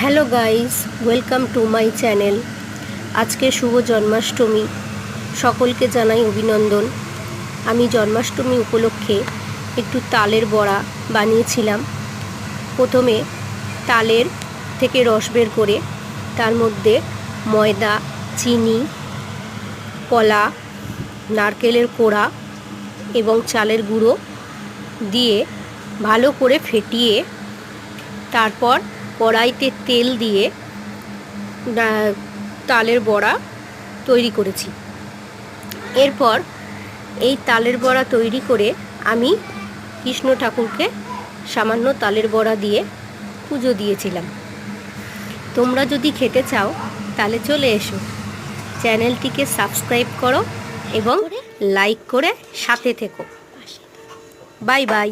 Hello guys, welcome to my channel. আজকে শুভ জন্মাষ্টমী, সকলকে জানাই অভিনন্দন। আমি জন্মাষ্টমী উপলক্ষে একটু তালের বড়া বানিয়েছিলাম। প্রথমে তালের থেকে রস বের করে তার মধ্যে ময়দা, চিনি, কলা, নারকেলের কোড়া এবং চালের গুঁড়ো দিয়ে ভালো করে ফেটিয়ে তারপর কড়াইতে তেল দিয়ে তালের বড়া তৈরি করেছি। এরপর এই তালের বড়া তৈরি করে আমি কৃষ্ণ ঠাকুরকে সামান্য তালের বড়া দিয়ে পুজো দিয়েছিলাম। তোমরা যদি খেতে চাও তাহলে চলে এসো, চ্যানেলটিকে সাবস্ক্রাইব করো এবং লাইক করে সাথে থেকো। Bye bye.